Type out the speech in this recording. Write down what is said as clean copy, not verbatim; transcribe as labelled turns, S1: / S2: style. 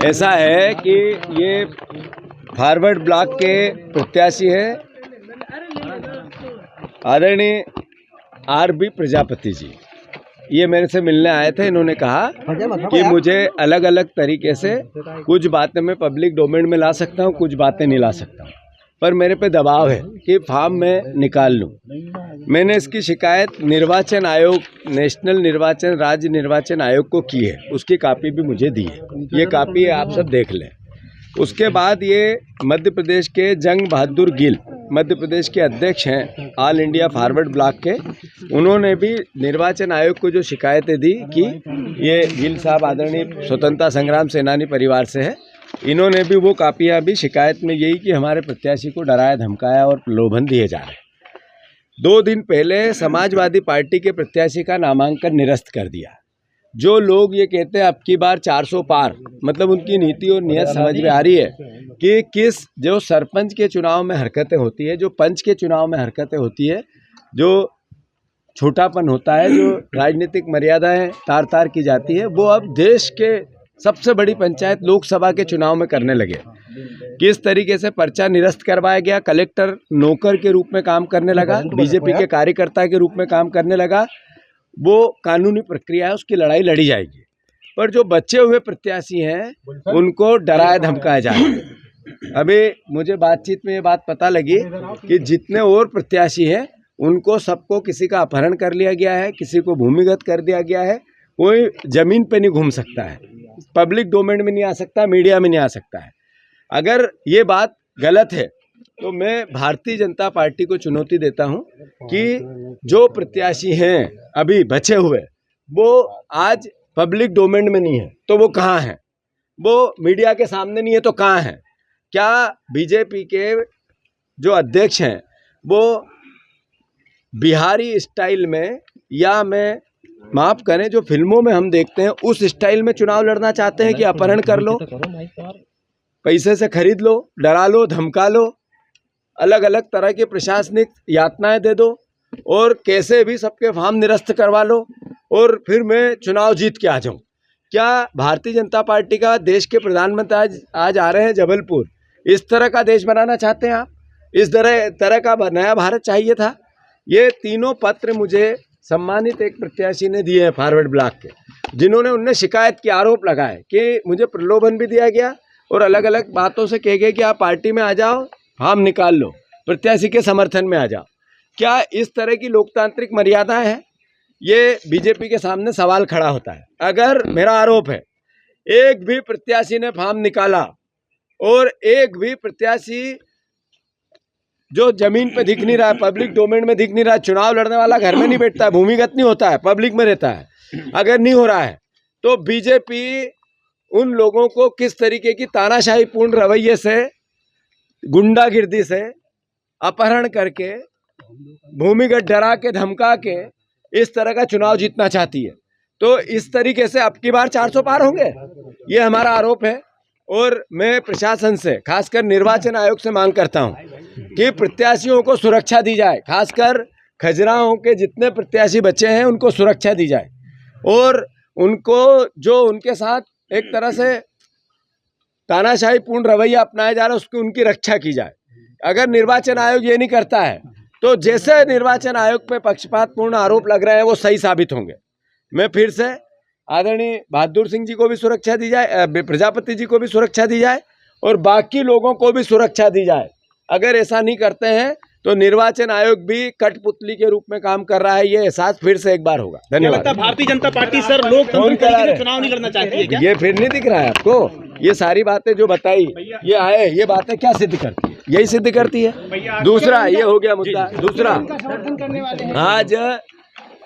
S1: ऐसा है कि ये फॉरवर्ड ब्लॉक के प्रत्याशी है आदरणीय आर.बी. प्रजापति जी। ये मेरे से मिलने आए थे। इन्होंने कहा कि मुझे अलग अलग तरीके से कुछ बातें मैं पब्लिक डोमेन में ला सकता हूँ, कुछ बातें नहीं ला सकता हूँ, पर मेरे पे दबाव है कि फॉर्म में निकाल लूँ। मैंने इसकी शिकायत निर्वाचन आयोग, नेशनल निर्वाचन, राज्य निर्वाचन आयोग को की है। उसकी कॉपी भी मुझे दी है। ये कॉपी है, आप सब देख लें। उसके बाद ये मध्य प्रदेश के जंग बहादुर गिल, मध्य प्रदेश के अध्यक्ष हैं ऑल इंडिया फॉरवर्ड ब्लॉक के, उन्होंने भी निर्वाचन आयोग को जो शिकायतें दी कि ये गिल साहब आदरणीय स्वतंत्रता संग्राम सेनानी परिवार से है, इन्होंने भी वो कापियाँ भी शिकायत में यही कि हमारे प्रत्याशी को डराया धमकाया और प्रलोभन दिए जा रहे हैं। 2 दिन पहले समाजवादी पार्टी के प्रत्याशी का नामांकन निरस्त कर दिया। जो लोग ये कहते हैं अब की बार 400 पार, मतलब उनकी नीति और नियत समझ में आ रही है कि किस जो सरपंच के चुनाव में हरकतें होती है, जो पंच के चुनाव में हरकतें होती है, जो छोटापन होता है, जो राजनीतिक मर्यादाएं तार तार की जाती है, वो अब देश के सबसे बड़ी पंचायत लोकसभा के चुनाव में करने लगे। किस तरीके से पर्चा निरस्त करवाया गया, कलेक्टर नौकर के रूप में काम करने लगा, बीजेपी के कार्यकर्ता के रूप में काम करने लगा, वो कानूनी प्रक्रिया है, उसकी लड़ाई लड़ी जाएगी। पर जो बचे हुए प्रत्याशी हैं उनको डराया धमकाया जा रहा है। अभी मुझे बातचीत में ये बात पता लगी कि जितने और प्रत्याशी हैं उनको सबको किसी का अपहरण कर लिया गया है, किसी को भूमिगत कर दिया गया है, कोई जमीन पे नहीं घूम सकता है, पब्लिक डोमेन में नहीं आ सकता, मीडिया में नहीं आ सकता है। अगर ये बात गलत है तो मैं भारतीय जनता पार्टी को चुनौती देता हूं कि जो प्रत्याशी हैं अभी बचे हुए, वो आज पब्लिक डोमेन में नहीं है तो वो कहाँ हैं? वो मीडिया के सामने नहीं है तो कहाँ हैं? क्या बीजेपी के जो अध्यक्ष हैं वो बिहारी स्टाइल में, या मैं माफ़ करें जो फिल्मों में हम देखते हैं उस स्टाइल में चुनाव लड़ना चाहते हैं कि अपहरण कर लो, पैसे से खरीद लो, डरा लो, धमका लो, अलग अलग तरह की प्रशासनिक यातनाएं दे दो और कैसे भी सबके फॉर्म निरस्त करवा लो और फिर मैं चुनाव जीत के आ जाऊं? क्या भारतीय जनता पार्टी का देश के प्रधानमंत्री आज आ रहे हैं जबलपुर, इस तरह का देश बनाना चाहते हैं आप? इस तरह का नया भारत चाहिए था? ये तीनों पत्र मुझे सम्मानित एक प्रत्याशी ने दिए हैं फॉरवर्ड ब्लॉक के, जिन्होंने उनने शिकायत की, आरोप लगाए कि मुझे प्रलोभन भी दिया गया और अलग अलग बातों से कह गए कि आप पार्टी में आ जाओ, फॉर्म निकाल लो, प्रत्याशी के समर्थन में आ जाओ। क्या इस तरह की लोकतांत्रिक मर्यादाएं हैं? ये बीजेपी के सामने सवाल खड़ा होता है। अगर मेरा आरोप है एक भी प्रत्याशी ने फॉर्म निकाला और एक भी प्रत्याशी जो जमीन पे दिख नहीं रहा है, पब्लिक डोमेन में दिख नहीं रहा है, चुनाव लड़ने वाला घर में नहीं बैठता है, भूमिगत नहीं होता है, पब्लिक में रहता है, अगर नहीं हो रहा है तो बीजेपी उन लोगों को किस तरीके की तानाशाही पूर्ण रवैये से, गुंडागिर्दी से, अपहरण करके, भूमिगत डरा के धमका के इस तरह का चुनाव जीतना चाहती है। तो इस तरीके से अब की बार 400 पार होंगे, ये हमारा आरोप है। और मैं प्रशासन से, खासकर निर्वाचन आयोग से मांग करता हूं कि प्रत्याशियों को सुरक्षा दी जाए, खासकर खजुराहो के जितने प्रत्याशी बचे हैं उनको सुरक्षा दी जाए और उनको जो उनके साथ एक तरह से तानाशाही पूर्ण रवैया अपनाया जा रहा है उसकी उनकी रक्षा की जाए। अगर निर्वाचन आयोग ये नहीं करता है तो जैसे निर्वाचन आयोग पे पक्षपातपूर्ण आरोप लग रहे हैं वो सही साबित होंगे। मैं फिर से आदरणीय बहादुर सिंह जी को भी सुरक्षा दी जाए, प्रजापति जी को भी सुरक्षा दी जाए और बाकी लोगों को भी सुरक्षा दी जाए। अगर ऐसा नहीं करते हैं तो निर्वाचन आयोग भी कठपुतली के रूप में काम कर रहा है, ये एहसास फिर से एक बार होगा। धन्यवाद।
S2: भारतीय जनता पार्टी सर लोकतंत्र के चुनाव नहीं लड़ना चाहती है क्या?
S1: ये फिर नहीं दिख रहा है आपको? ये सारी बातें जो बताई ये आए, ये बातें क्या सिद्ध करती है? यही सिद्ध करती है। दूसरा ये हो गया मुद्दा। दूसरा, आज